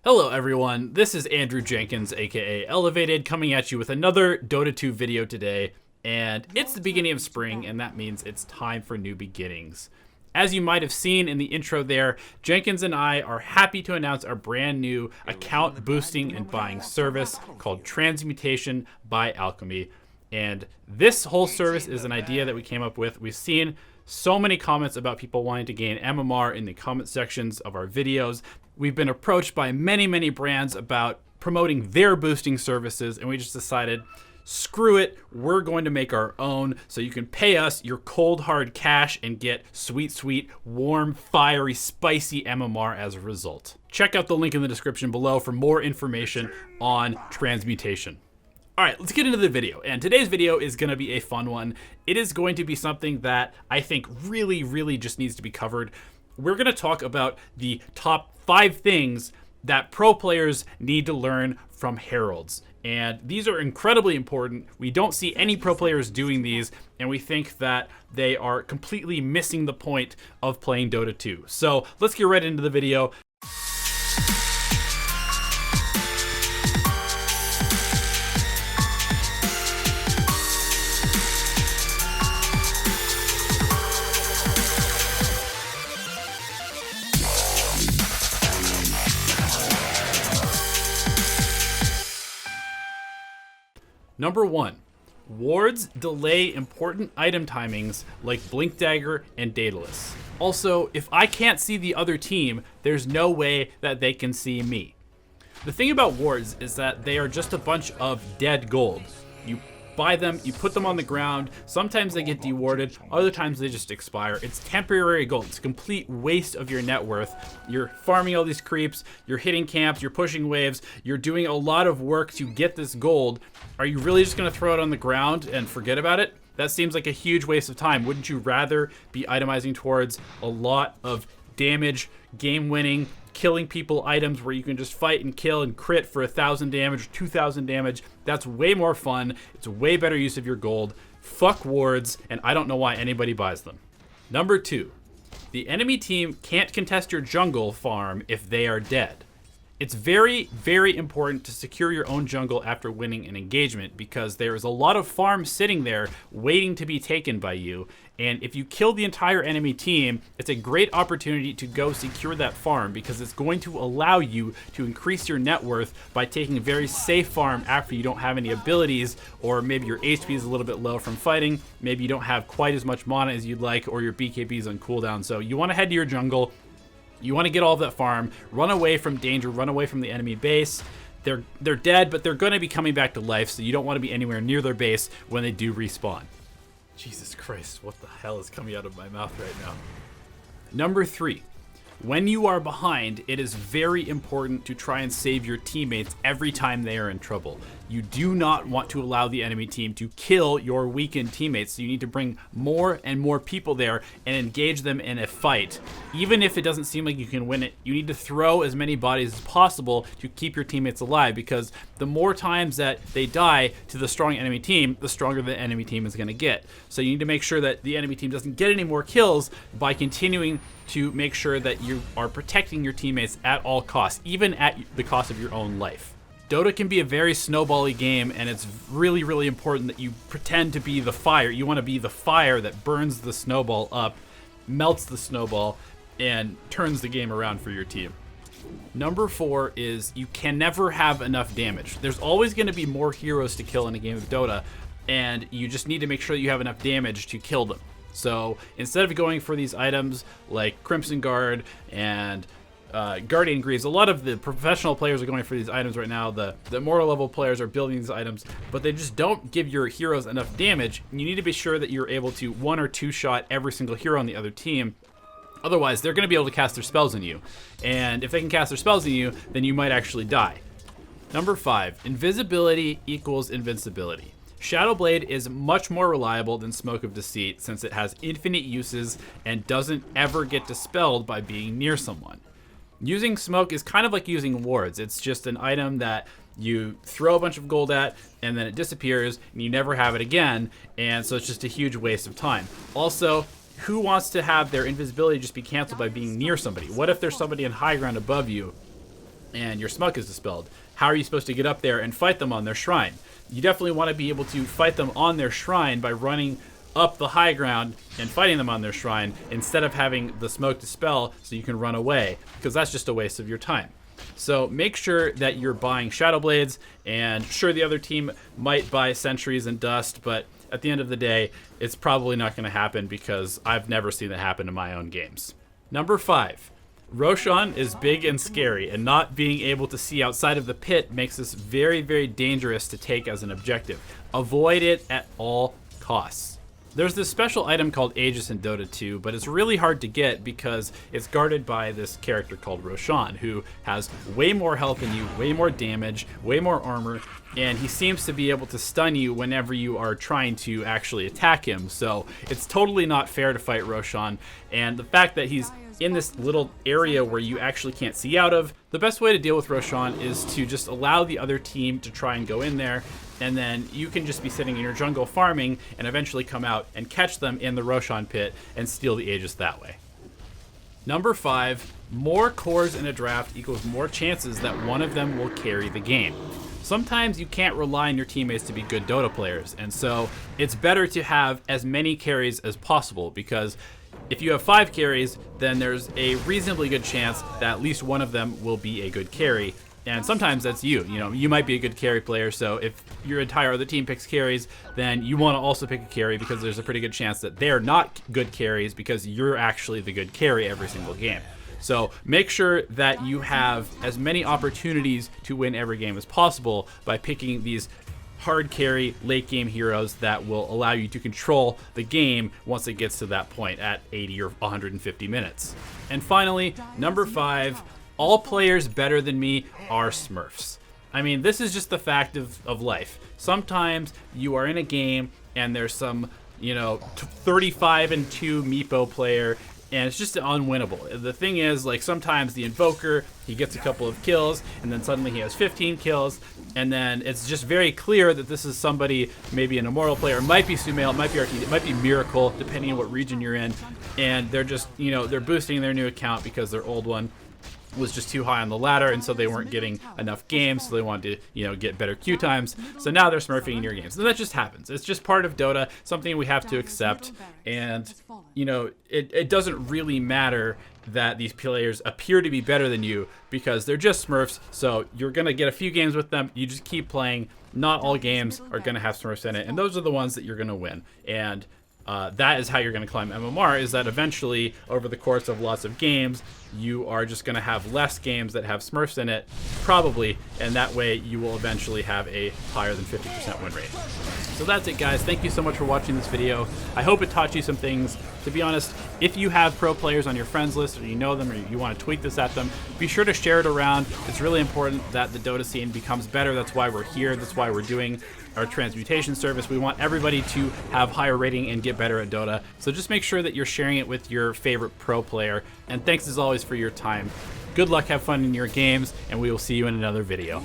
Hello everyone, this is Andrew Jenkins, aka Elevated, coming at you with another Dota 2 video today, and it's the beginning of spring, and that means it's time for new beginnings. As you might have seen in the intro there, Jenkins and I are happy to announce our brand new account boosting and buying service called Transmutation by Alchemy, and this whole service is an idea that we came up with. We've seen so many comments about people wanting to gain MMR in the comment sections of our videos. We've been approached by many brands about promoting their boosting services, and we just decided, screw it, we're going to make our own, so you can pay us your cold hard cash and get sweet, warm, fiery, spicy MMR as a result. Check out the link in the description below for more information on Transmutation. Alright, let's get into the video, and today's video is going to be a fun one. It is going to be something that I think really just needs to be covered. We're going to talk about the top 5 things that pro players need to learn from Heralds. And these are incredibly important. We don't see any pro players doing these, and we think that they are completely missing the point of playing Dota 2. So let's get right into the video. Number 1, wards delay important item timings like Blink Dagger and Daedalus. Also, if I can't see the other team, there's no way that they can see me. The thing about wards is that they are just a bunch of dead gold. You buy them, you put them on the ground, sometimes they get dewarded, other times they just expire. It's temporary gold. It's a complete waste of your net worth. You're farming all these creeps, you're hitting camps, you're pushing waves, you're doing a lot of work to get this gold. Are you really just going to throw it on the ground and forget about it? That seems like a huge waste of time. Wouldn't you rather be itemizing towards a lot of damage, game-winning, killing people items where you can just fight and kill and crit for 1,000 damage, 2,000 damage? That's way more fun. It's a way better use of your gold. Fuck wards, and I don't know why anybody buys them. Number 2, the enemy team can't contest your jungle farm if they are dead. It's very important to secure your own jungle after winning an engagement, because there is a lot of farm sitting there waiting to be taken by you, and if you kill the entire enemy team, it's a great opportunity to go secure that farm, because it's going to allow you to increase your net worth by taking a very safe farm after you don't have any abilities, or maybe your HP is a little bit low from fighting, maybe you don't have quite as much mana as you'd like, or your BKB is on cooldown. So you want to head to your jungle. You want to get all of that farm, run away from danger, run away from the enemy base. They're dead, but they're going to be coming back to life, so you don't want to be anywhere near their base when they do respawn. Jesus Christ, what the hell is coming out of my mouth right now? Number 3, when you are behind, it is very important to try and save your teammates every time they are in trouble. You do not want to allow the enemy team to kill your weakened teammates, so you need to bring more and more people there and engage them in a fight. Even if it doesn't seem like you can win it, you need to throw as many bodies as possible to keep your teammates alive, because the more times that they die to the strong enemy team, the stronger the enemy team is going to get. So you need to make sure that the enemy team doesn't get any more kills by continuing to make sure that you are protecting your teammates at all costs, even at the cost of your own life. Dota can be a very snowbally game, and it's really important that you pretend to be the fire. You want to be the fire that burns the snowball up, melts the snowball, and turns the game around for your team. Number 4 is you can never have enough damage. There's always going to be more heroes to kill in a game of Dota, and you just need to make sure that you have enough damage to kill them. So instead of going for these items like Crimson Guard and Guardian Greaves, a lot of the professional players are going for these items right now. The immortal level players are building these items, but they just don't give your heroes enough damage. You need to be sure that you're able to 1 or 2 shot every single hero on the other team. Otherwise, they're going to be able to cast their spells on you. And if they can cast their spells on you, then you might actually die. Number 5, invisibility equals invincibility. Shadowblade is much more reliable than Smoke of Deceit, since it has infinite uses and doesn't ever get dispelled by being near someone. Using smoke is kind of like using wards. It's just an item that you throw a bunch of gold at, and then it disappears, and you never have it again, and so it's just a huge waste of time. Also, who wants to have their invisibility just be canceled by being near somebody? What if there's somebody in high ground above you and your smug is dispelled. How are you supposed to get up there and fight them on their shrine? You definitely want to be able to fight them on their shrine by running up the high ground and fighting them on their shrine instead of having the smoke dispel so you can run away, because that's just a waste of your time. So make sure that you're buying Shadow Blades, and sure, the other team might buy Sentries and Dust, but at the end of the day, it's probably not going to happen because I've never seen it happen in my own games. Number 5. Roshan is big and scary, and not being able to see outside of the pit makes this very, very dangerous to take as an objective. Avoid it at all costs. There's this special item called Aegis in Dota 2, but it's really hard to get because it's guarded by this character called Roshan, who has way more health than you, way more damage, way more armor, and he seems to be able to stun you whenever you are trying to actually attack him. So it's totally not fair to fight Roshan, and the fact that he's in this little area where you actually can't see out of, the best way to deal with Roshan is to just allow the other team to try and go in there, and then you can just be sitting in your jungle farming and eventually come out and catch them in the Roshan pit and steal the Aegis that way. Number 5, more cores in a draft equals more chances that one of them will carry the game. Sometimes you can't rely on your teammates to be good Dota players, and so it's better to have as many carries as possible, because if you have 5 carries, then there's a reasonably good chance that at least one of them will be a good carry. And sometimes that's you. You know, you might be a good carry player, so if your entire other team picks carries, then you want to also pick a carry because there's a pretty good chance that they're not good carries because you're actually the good carry every single game. So make sure that you have as many opportunities to win every game as possible by picking these hard carry late game heroes that will allow you to control the game once it gets to that point at 80 or 150 minutes. And finally, number 5, all players better than me are Smurfs. I mean, this is just the fact of life. Sometimes you are in a game and there's some, 35-2 Meepo player, and it's just unwinnable. The thing is, like, sometimes the Invoker, he gets a couple of kills, and then suddenly he has 15 kills, and then it's just very clear that this is somebody, maybe an Immortal player, it might be Sumail, it might be RT, it might be Miracle, depending on what region you're in, and they're just, they're boosting their new account because their old one was just too high on the ladder, and so they weren't getting enough games, so they wanted to, get better queue times. So now they're smurfing in your games. And that just happens. It's just part of Dota, something we have to accept. And, it doesn't really matter that these players appear to be better than you because they're just Smurfs, so you're going to get a few games with them. You just keep playing. Not all games are going to have Smurfs in it, and those are the ones that you're going to win. And that is how you're going to climb MMR, is that eventually, over the course of lots of games, you are just going to have less games that have Smurfs in it, probably, and that way you will eventually have a higher than 50% win rate. So that's it, guys. Thank you so much for watching this video. I hope it taught you some things. To be honest, if you have pro players on your friends list, or you know them, or you want to tweet this at them, be sure to share it around. It's really important that the Dota scene becomes better. That's why we're here. That's why we're doing our transmutation service. We want everybody to have higher rating and get better at Dota. So just make sure that you're sharing it with your favorite pro player. And thanks as always for your time. Good luck, have fun in your games, and we will see you in another video.